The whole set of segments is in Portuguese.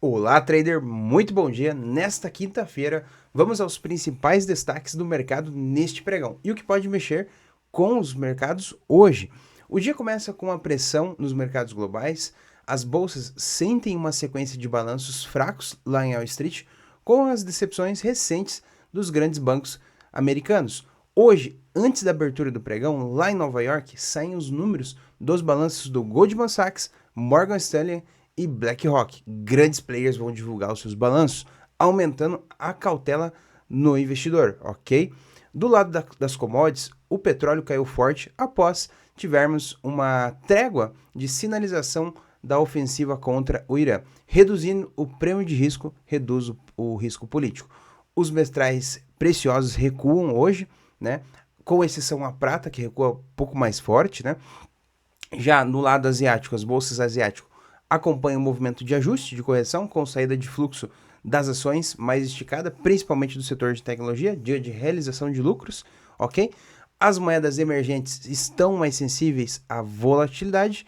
Olá, trader, muito bom dia. Nesta quinta-feira, vamos aos principais destaques do mercado neste pregão e o que pode mexer com os mercados hoje. O dia começa com a pressão nos mercados globais, as bolsas sentem uma sequência de balanços fracos lá em Wall Street, com as decepções recentes dos grandes bancos americanos. Hoje, antes da abertura do pregão, lá em Nova York, saem os números dos balanços do Goldman Sachs, Morgan Stanley e BlackRock. Grandes players vão divulgar os seus balanços, aumentando a cautela no investidor, ok? Do lado das commodities, o petróleo caiu forte após tivermos uma trégua de sinalização da ofensiva contra o Irã. Reduzindo o prêmio de risco, reduz o risco político. Os metais preciosos recuam hoje, né? Com exceção a prata, que recua um pouco mais forte, né? Já no lado asiático, as bolsas asiáticas acompanham o movimento de ajuste, de correção, com saída de fluxo das ações mais esticada, principalmente do setor de tecnologia, dia de realização de lucros, ok? As moedas emergentes estão mais sensíveis à volatilidade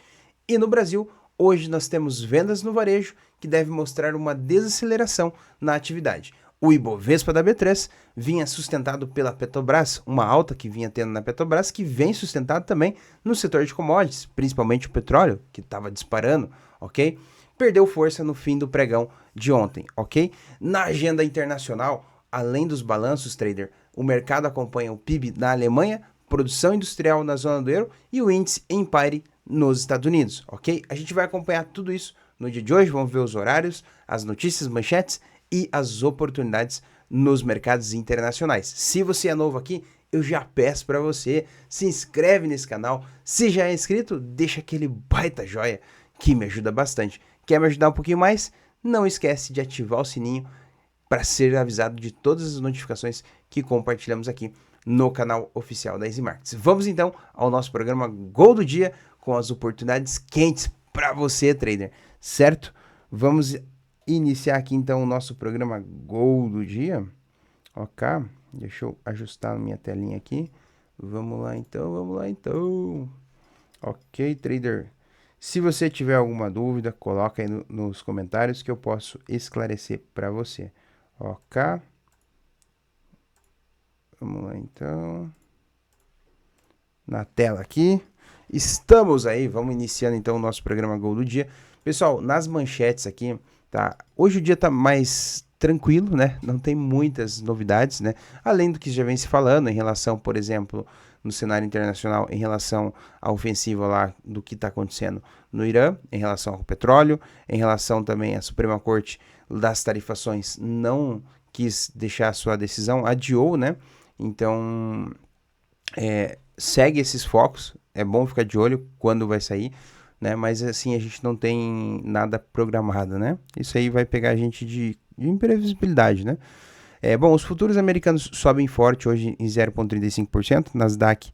e no Brasil, hoje nós temos vendas no varejo que deve mostrar uma desaceleração na atividade. O Ibovespa da B3 vinha sustentado pela Petrobras, uma alta que vinha tendo na Petrobras, que vem sustentado também no setor de commodities, principalmente o petróleo, que estava disparando, ok? Perdeu força no fim do pregão de ontem, ok? Na agenda internacional, além dos balanços, trader, o mercado acompanha o PIB na Alemanha, produção industrial na zona do euro e o índice Empire nos Estados Unidos, ok? A gente vai acompanhar tudo isso no dia de hoje, vamos ver os horários, as notícias, manchetes e as oportunidades nos mercados internacionais. Se você é novo aqui, eu já peço para você, se inscreve nesse canal. Se já é inscrito, deixa aquele baita joia que me ajuda bastante. Quer me ajudar um pouquinho mais? Não esquece de ativar o sininho para ser avisado de todas as notificações que compartilhamos aqui no canal oficial da Easy Markets. Vamos então ao nosso programa Gol do Dia com as oportunidades quentes para você, trader, certo? Vamos iniciar aqui então o nosso programa Gol do Dia, ok? Deixa eu ajustar a minha telinha aqui. Vamos lá então. Ok, trader. Se você tiver alguma dúvida, coloca aí nos comentários que eu posso esclarecer para você, ok? Vamos lá então. Na tela aqui. Estamos aí, vamos iniciando então o nosso programa Gol do Dia. Pessoal, nas manchetes aqui, tá? Hoje o dia tá mais tranquilo, né? Não tem muitas novidades, né? Além do que já vem se falando em relação, por exemplo, no cenário internacional, em relação à ofensiva lá do que está acontecendo no Irã, em relação ao petróleo, em relação também à Suprema Corte das tarifações não quis deixar a sua decisão, adiou, né? Então, segue esses focos, é bom ficar de olho quando vai sair, né? Mas assim, a gente não tem nada programado, né? Isso aí vai pegar a gente de imprevisibilidade, né? Bom, os futuros americanos sobem forte hoje em 0,35%, Nasdaq,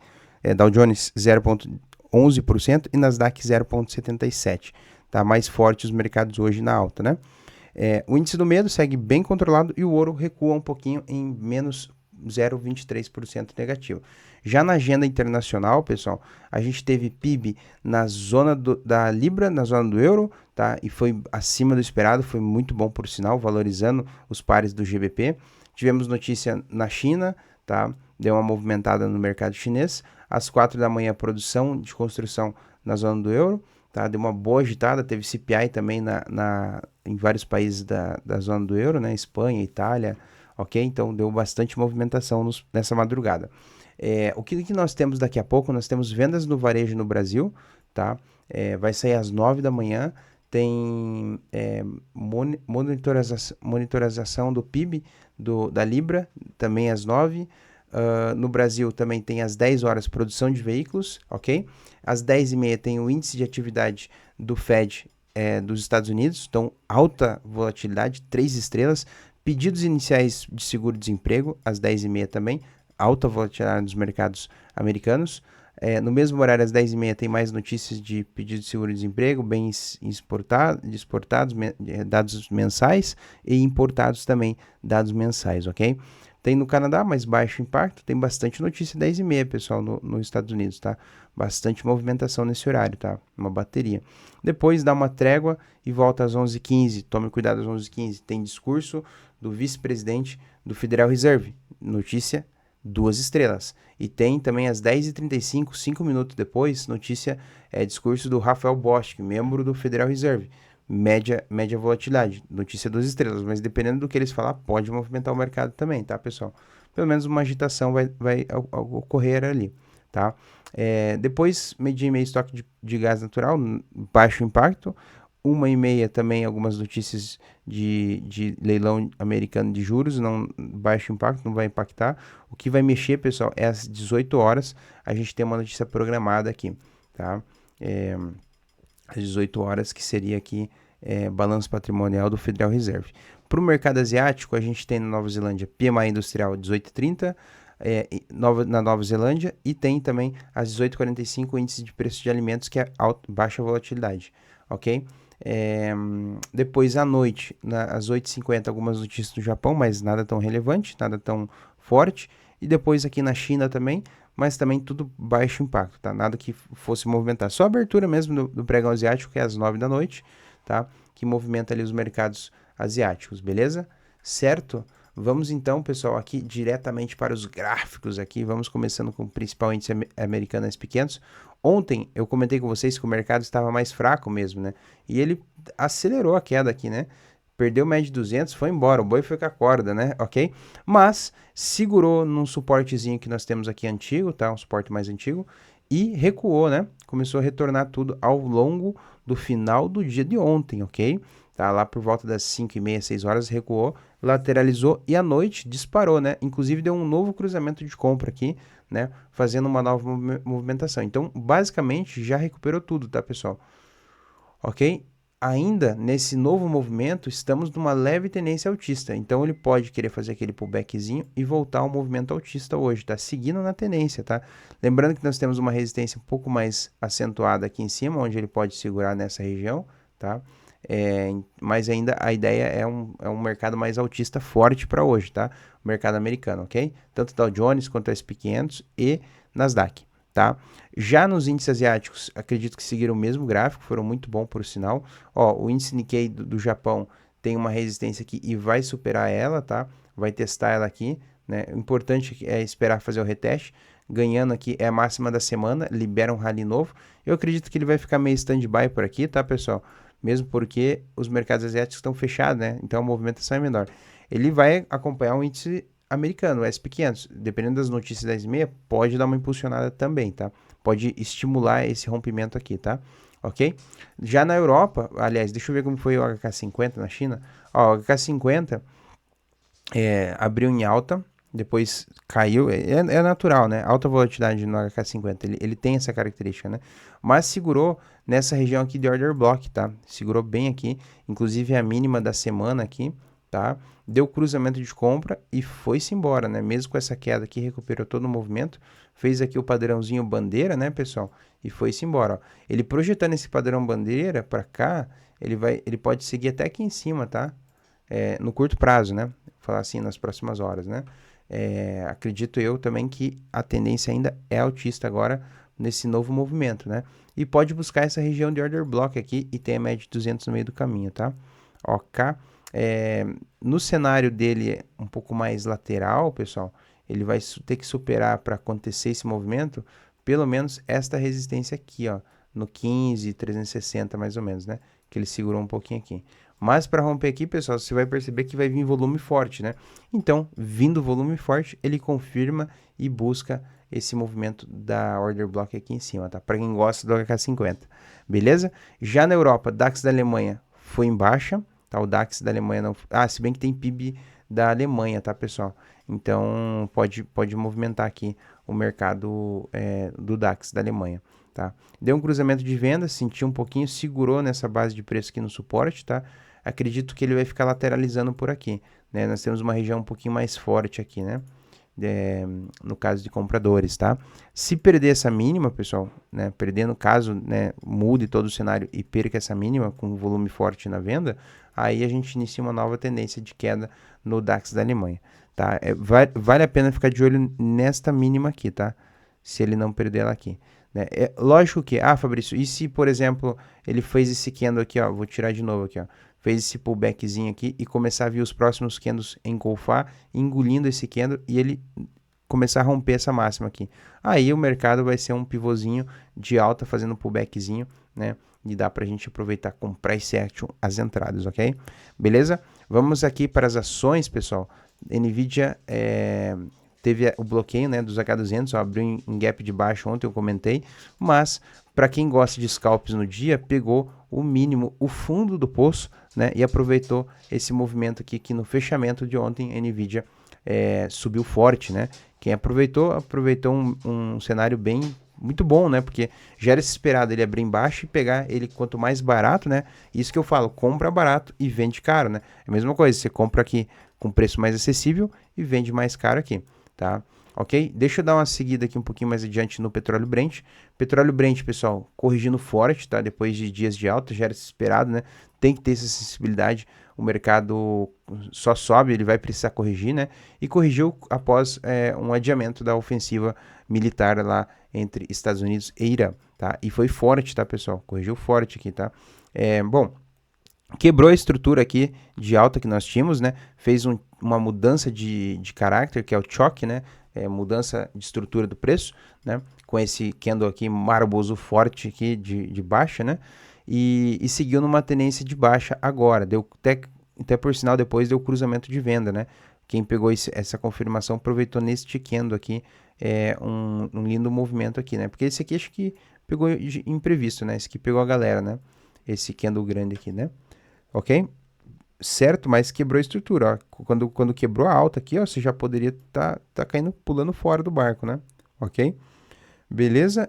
Dow Jones 0,11% e Nasdaq 0,77%. Tá mais forte os mercados hoje na alta, né? O índice do medo segue bem controlado e o ouro recua um pouquinho em menos 0,23% negativo. Já na agenda internacional, pessoal, a gente teve PIB na zona da Libra, na zona do euro, tá? E foi acima do esperado, foi muito bom por sinal, valorizando os pares do GBP. Tivemos notícia na China, tá? Deu uma movimentada no mercado chinês. Às 4 da manhã, produção de construção na zona do euro, tá? Deu uma boa agitada, teve CPI também em vários países da zona do euro, né? Espanha, Itália, ok? Então deu bastante movimentação nessa madrugada. O que nós temos daqui a pouco? Nós temos vendas no varejo no Brasil, tá? Vai sair às 9 da manhã. Tem monitorização do PIB da Libra, também às 9. No Brasil também tem às 10 horas produção de veículos, ok? Às 10h30 tem o índice de atividade do Fed dos Estados Unidos, então alta volatilidade, 3 estrelas. Pedidos iniciais de seguro-desemprego, às 10h30 também, alta volatilidade dos mercados americanos. No mesmo horário, às 10h30, tem mais notícias de pedido de seguro-desemprego, bens exportados, dados mensais, e importados também, dados mensais, ok? Tem no Canadá, mas baixo impacto. Tem bastante notícia 10h30, pessoal, nos Estados Unidos, tá? Bastante movimentação nesse horário, tá? Uma bateria. Depois dá uma trégua e volta às 11h15. Tome cuidado às 11h15. Tem discurso do vice-presidente do Federal Reserve. Notícia 2 estrelas. E tem também às 10h35, 5 minutos depois, notícia, discurso do Rafael Bostic, membro do Federal Reserve. Média volatilidade, notícia 2 estrelas, mas dependendo do que eles falar, pode movimentar o mercado também, tá, pessoal? Pelo menos uma agitação vai ocorrer ali, tá? Depois, meio-dia e meia, estoque de gás natural, baixo impacto. 1h30 também algumas notícias de leilão americano de juros, não, baixo impacto, não vai impactar. O que vai mexer, pessoal, é às 18 horas, a gente tem uma notícia programada aqui, tá? Às 18 horas, que seria aqui balanço patrimonial do Federal Reserve. Para o mercado asiático, a gente tem na Nova Zelândia PMI industrial 18h30, na Nova Zelândia, e tem também às 18h45 o índice de preço de alimentos, que é baixa volatilidade, ok? Depois à noite, às 8h50, algumas notícias do Japão, mas nada tão relevante, nada tão forte. E depois aqui na China também, mas também tudo baixo impacto, tá? Nada que fosse movimentar. Só a abertura mesmo do pregão asiático, que é às 9 da noite, tá? Que movimenta ali os mercados asiáticos, beleza? Certo? Vamos então, pessoal, aqui diretamente para os gráficos aqui. Vamos começando com o principal índice americano SP500. Ontem eu comentei com vocês que o mercado estava mais fraco mesmo, né? E ele acelerou a queda aqui, né? Perdeu média de 200, foi embora, o boi foi com a corda, né? Ok? Mas segurou num suportezinho que nós temos aqui antigo, tá? Um suporte mais antigo. E recuou, né? Começou a retornar tudo ao longo do final do dia de ontem, ok? Tá? Lá por volta das 5h30, 6 horas, recuou, lateralizou e à noite disparou, né? Inclusive deu um novo cruzamento de compra aqui, né? Fazendo uma nova movimentação. Então, basicamente, já recuperou tudo, tá, pessoal? Ok? Ainda nesse novo movimento, estamos numa leve tendência altista. Então, ele pode querer fazer aquele pullbackzinho e voltar ao movimento altista hoje, tá? Seguindo na tendência, tá? Lembrando que nós temos uma resistência um pouco mais acentuada aqui em cima, onde ele pode segurar nessa região, tá? Mas ainda a ideia é um mercado mais altista forte para hoje, tá? O mercado americano, ok? Tanto Dow Jones quanto SP500 e Nasdaq, tá? Já nos índices asiáticos, acredito que seguiram o mesmo gráfico, foram muito bons por sinal. Ó, o índice Nikkei do Japão tem uma resistência aqui e vai superar ela, tá? Vai testar ela aqui, né? O importante é esperar fazer o reteste. Ganhando aqui é a máxima da semana, libera um rally novo. Eu acredito que ele vai ficar meio stand-by por aqui, tá, pessoal? Mesmo porque os mercados asiáticos estão fechados, né? Então a movimentação é menor. Ele vai acompanhar o índice americano, o SP500. Dependendo das notícias 10h30, pode dar uma impulsionada também, tá? Pode estimular esse rompimento aqui, tá? Ok? Já na Europa, aliás, deixa eu ver como foi o HK50 na China. Ó, o HK50 abriu em alta, depois caiu, é natural, né? Alta volatilidade no HK50, ele tem essa característica, né? Mas segurou nessa região aqui de order block, tá? Segurou bem aqui, inclusive a mínima da semana aqui, tá? Deu cruzamento de compra e foi-se embora, né? Mesmo com essa queda aqui, recuperou todo o movimento, fez aqui o padrãozinho bandeira, né, pessoal? E foi-se embora, ó. Ele projetando esse padrão bandeira para cá, ele pode seguir até aqui em cima, tá? No curto prazo, né? Falar assim, nas próximas horas, né? Acredito eu também que a tendência ainda é altista agora nesse novo movimento, né? E pode buscar essa região de order block aqui e tem a média de 200 no meio do caminho, tá? Ok. No cenário dele um pouco mais lateral, pessoal, ele vai ter que superar para acontecer esse movimento, pelo menos esta resistência aqui, ó, no 15,360 mais ou menos, né? Que ele segurou um pouquinho aqui. Mas para romper aqui, pessoal, você vai perceber que vai vir volume forte, né? Então, vindo volume forte, ele confirma e busca esse movimento da order block aqui em cima, tá? Para quem gosta do HK50, beleza? Já na Europa, DAX da Alemanha foi em baixa, tá? O DAX da Alemanha não... se bem que tem PIB da Alemanha, tá, pessoal? Então, pode movimentar aqui o mercado do DAX da Alemanha, tá? Deu um cruzamento de venda, sentiu um pouquinho, segurou nessa base de preço aqui no suporte, tá? Acredito que ele vai ficar lateralizando por aqui, né? Nós temos uma região um pouquinho mais forte aqui, né? No caso de compradores, tá? Se perder essa mínima, pessoal, né? Perder no caso, né? Mude todo o cenário e perca essa mínima com volume forte na venda, aí a gente inicia uma nova tendência de queda no DAX da Alemanha, tá? Vale a pena ficar de olho nesta mínima aqui, tá? Se ele não perder ela aqui, né? É lógico que, Fabrício, e se, por exemplo, ele fez esse candle aqui, ó, vou tirar de novo aqui, ó, fez esse pullbackzinho aqui e começar a vir os próximos candles engolfar, engolindo esse candle e ele começar a romper essa máxima aqui. Aí o mercado vai ser um pivôzinho de alta fazendo um pullbackzinho, né? E dá pra gente aproveitar com price action as entradas, ok? Beleza? Vamos aqui para as ações, pessoal. Nvidia teve o bloqueio, né, dos H200, abriu em gap de baixo ontem, eu comentei, mas para quem gosta de scalps no dia, pegou o mínimo, o fundo do poço, né, e aproveitou esse movimento aqui, que no fechamento de ontem, a Nvidia subiu forte, né? Quem aproveitou um cenário muito bom, né? Porque já era esperado ele abrir embaixo e pegar ele quanto mais barato, né? Isso que eu falo, compra barato e vende caro, né? É a mesma coisa, você compra aqui com preço mais acessível e vende mais caro aqui, tá? Ok? Deixa eu dar uma seguida aqui um pouquinho mais adiante no petróleo Brent. Petróleo Brent, pessoal, corrigindo forte, tá? Depois de dias de alta, já era esperado, né? Tem que ter essa sensibilidade. O mercado só sobe, ele vai precisar corrigir, né? E corrigiu após um adiamento da ofensiva militar lá entre Estados Unidos e Irã, tá? E foi forte, tá, pessoal? Corrigiu forte aqui, tá? Bom, quebrou a estrutura aqui de alta que nós tínhamos, né? Fez uma mudança de caráter, que é o choque, né? Mudança de estrutura do preço, né? Com esse candle aqui marboso forte aqui de baixa, né? E seguiu numa tendência de baixa agora. Deu até por sinal depois deu cruzamento de venda, né? Quem pegou essa confirmação aproveitou neste candle aqui um lindo movimento aqui, né? Porque esse aqui acho que pegou imprevisto, né? Esse aqui pegou a galera, né? Esse candle grande aqui, né? Ok? Certo, mas quebrou a estrutura, ó. Quando quebrou a alta aqui, ó, você já poderia tá caindo, pulando fora do barco, né? Ok? Beleza?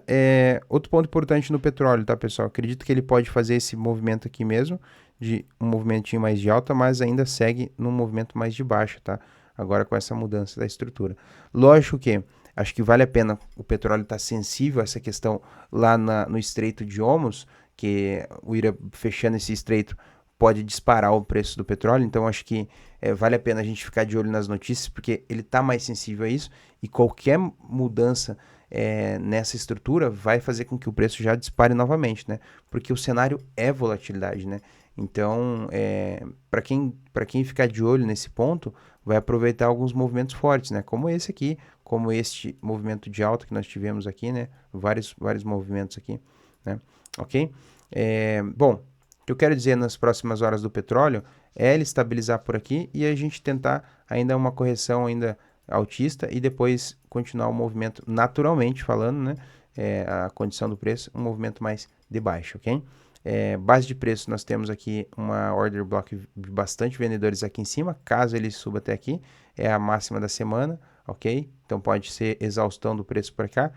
Outro ponto importante no petróleo, tá, pessoal? Acredito que ele pode fazer esse movimento aqui mesmo, de um movimentinho mais de alta, mas ainda segue num movimento mais de baixa, tá? Agora com essa mudança da estrutura. Lógico que acho que vale a pena o petróleo estar sensível a essa questão lá no Estreito de Hormuz, que o Irã fechando esse estreito pode disparar o preço do petróleo, então acho que vale a pena a gente ficar de olho nas notícias, porque ele está mais sensível a isso, e qualquer mudança nessa estrutura vai fazer com que o preço já dispare novamente, né? Porque o cenário é volatilidade, né? Então, para quem ficar de olho nesse ponto, vai aproveitar alguns movimentos fortes, né? Como esse aqui, como este movimento de alta que nós tivemos aqui, né? Vários movimentos aqui, né? Ok? Bom, o que eu quero dizer nas próximas horas do petróleo é ele estabilizar por aqui e a gente tentar ainda uma correção ainda altista e depois continuar o movimento naturalmente falando, né? A condição do preço, um movimento mais de baixo, ok? Base de preço, nós temos aqui uma order block de bastante vendedores aqui em cima, caso ele suba até aqui, é a máxima da semana, ok? Então pode ser exaustão do preço por cá.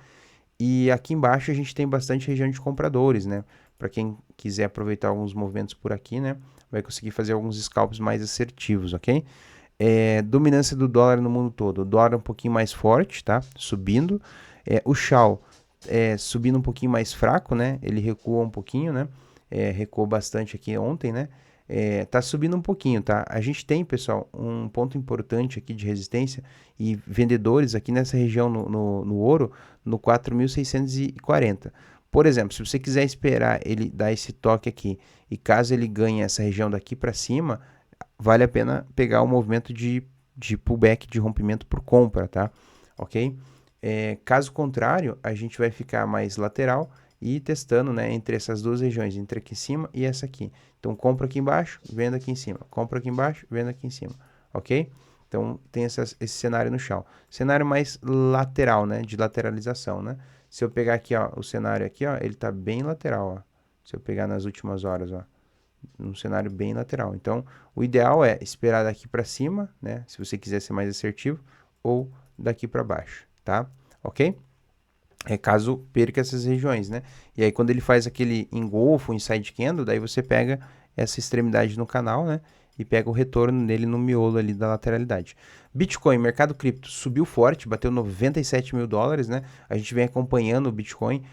E aqui embaixo a gente tem bastante região de compradores, né? Para quem quiser aproveitar alguns movimentos por aqui, né? Vai conseguir fazer alguns scalps mais assertivos, ok? Dominância do dólar no mundo todo. O dólar é um pouquinho mais forte, tá? Subindo. O Shao subindo um pouquinho mais fraco, né? Ele recua um pouquinho, né? Recuou bastante aqui ontem, né? Tá subindo um pouquinho, tá? A gente tem, pessoal, um ponto importante aqui de resistência e vendedores aqui nessa região no ouro, no 4.640. Por exemplo, se você quiser esperar ele dar esse toque aqui e caso ele ganhe essa região daqui para cima, vale a pena pegar o movimento de pullback, de rompimento por compra, tá? Ok? Caso contrário, a gente vai ficar mais lateral e testando, né, entre essas duas regiões, entre aqui em cima e essa aqui. Então, compra aqui embaixo, venda aqui em cima. Compra aqui embaixo, venda aqui em cima. Ok? Então, tem esse cenário no chão. Cenário mais lateral, né, de lateralização, né? Se eu pegar aqui, ó, o cenário aqui, ó, ele tá bem lateral, ó. Se eu pegar nas últimas horas, ó, um cenário bem lateral. Então, o ideal é esperar daqui para cima, né, se você quiser ser mais assertivo, ou daqui para baixo, tá? Ok? Caso perca essas regiões, né? E aí quando ele faz aquele engolfo, inside candle, daí você pega essa extremidade no canal, né? E pega o retorno dele no miolo ali da lateralidade. Bitcoin, mercado cripto, subiu forte, bateu 97 mil dólares, né? A gente vem acompanhando o Bitcoin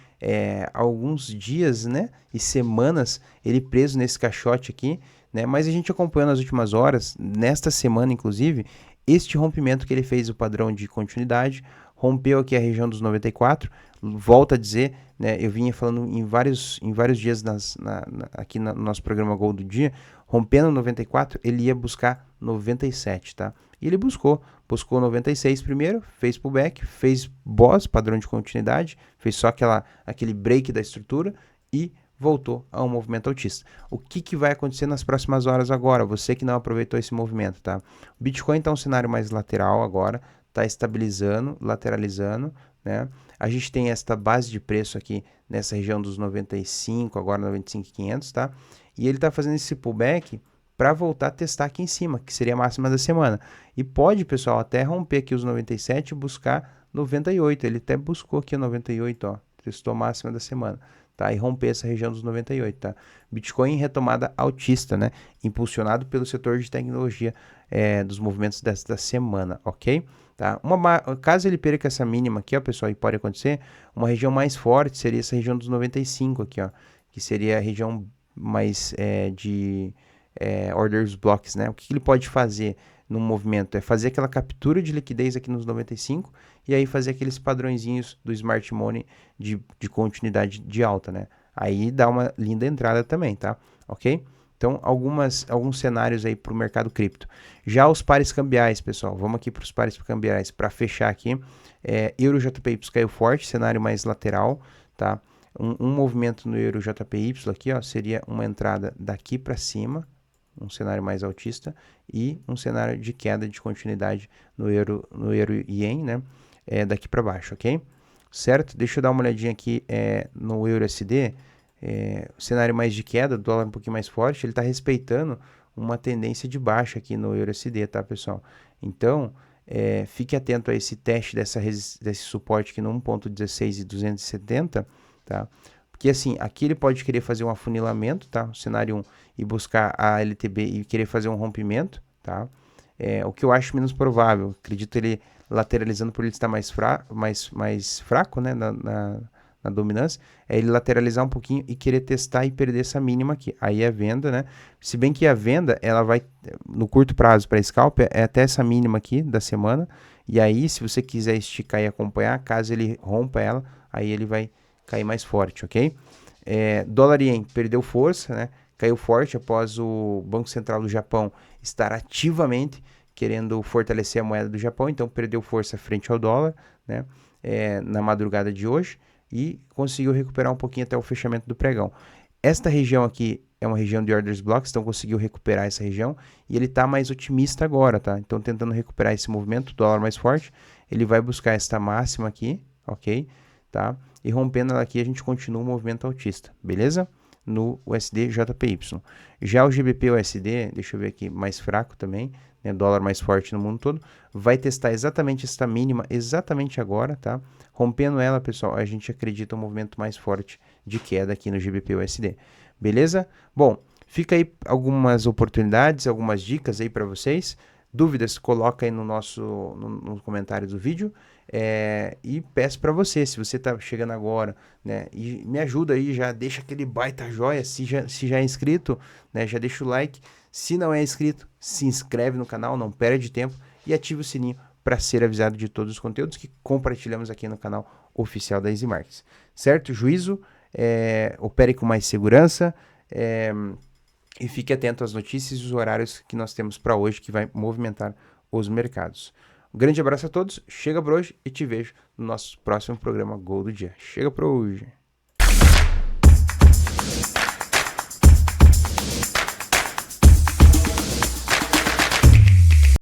há alguns dias, né? E semanas, ele preso nesse caixote aqui, né? Mas a gente acompanhou nas últimas horas, nesta semana inclusive, este rompimento que ele fez o padrão de continuidade, rompeu aqui a região dos 94, volto a dizer, né, eu vinha falando em vários dias aqui no nosso programa Gol do Dia, rompendo 94, ele ia buscar 97, tá? E ele buscou 96 primeiro, fez pullback, fez boss, padrão de continuidade, fez só aquele break da estrutura e voltou a um movimento altista. O que vai acontecer nas próximas horas agora? Você que não aproveitou esse movimento, tá? O Bitcoin está um cenário mais lateral agora, está estabilizando, lateralizando, né? A gente tem esta base de preço aqui nessa região dos 95, agora 95.500, tá? E ele está fazendo esse pullback para voltar a testar aqui em cima, que seria a máxima da semana. E pode, pessoal, até romper aqui os 97 e buscar 98. Ele até buscou aqui o 98, ó, testou a máxima da semana. Tá, e romper essa região dos 98, tá? Bitcoin em retomada altista, né? Impulsionado pelo setor de tecnologia dos movimentos desta semana, ok? Tá? Caso ele perca essa mínima aqui, ó, pessoal, e pode acontecer, uma região mais forte seria essa região dos 95 aqui, ó, que seria a região mais de orders blocks, né? O que ele pode fazer no movimento é fazer aquela captura de liquidez aqui nos 95 e aí fazer aqueles padrõezinhos do Smart Money de continuidade de alta, né? Aí dá uma linda entrada também, tá? Ok? Então, alguns cenários aí para o mercado cripto. Já os pares cambiais, pessoal, vamos aqui para os pares cambiais para fechar aqui. Euro JPY caiu forte, cenário mais lateral, tá? Um movimento no Euro JPY aqui, ó, seria uma entrada daqui para cima, um cenário mais altista, e um cenário de queda de continuidade no Euro Yen, né? Daqui para baixo, ok? Certo? Deixa eu dar uma olhadinha aqui no Euro USD. O cenário mais de queda, do dólar um pouquinho mais forte, ele está respeitando uma tendência de baixa aqui no Euro USD, tá, pessoal? Então, fique atento a esse teste desse suporte aqui no 1.16 e 270, tá? Porque assim, aqui ele pode querer fazer um afunilamento, tá? O cenário 1 e buscar a LTB e querer fazer um rompimento, tá? O que eu acho menos provável, acredito ele lateralizando por ele estar mais fraco, né, na dominância, é ele lateralizar um pouquinho e querer testar e perder essa mínima aqui. Aí é venda, né? Se bem que a venda, ela vai, no curto prazo para scalp, é até essa mínima aqui da semana, e aí se você quiser esticar e acompanhar, caso ele rompa ela, aí ele vai cair mais forte, ok? Dólar ien perdeu força, né? Caiu forte após o Banco Central do Japão estar ativamente querendo fortalecer a moeda do Japão, então perdeu força frente ao dólar, né? Na madrugada de hoje, e conseguiu recuperar um pouquinho até o fechamento do pregão. Esta região aqui é uma região de orders blocks, então conseguiu recuperar essa região, e ele está mais otimista agora, tá? Então tentando recuperar esse movimento, dólar mais forte, ele vai buscar esta máxima aqui, ok? Tá? E rompendo ela aqui, a gente continua o movimento altista, beleza? No USD JPY. Já o GBP USD, deixa eu ver aqui, mais fraco também, né? Dólar mais forte no mundo todo, vai testar exatamente esta mínima, exatamente agora, tá? Rompendo ela, pessoal, a gente acredita um movimento mais forte de queda aqui no GBP USD, beleza? Bom, fica aí algumas oportunidades, algumas dicas aí para vocês. Dúvidas, coloca aí no comentário do vídeo. E peço para você, se você está chegando agora, né, e me ajuda aí, já deixa aquele baita joia, se já é inscrito, né, já deixa o like. Se não é inscrito, se inscreve no canal, não perde tempo e ativa o sininho para ser avisado de todos os conteúdos que compartilhamos aqui no canal oficial da Easy Markets. Certo? Juízo, opere com mais segurança e fique atento às notícias e os horários que nós temos para hoje que vai movimentar os mercados. Um grande abraço a todos, chega por hoje e te vejo no nosso próximo programa Gol do Dia. Chega por hoje!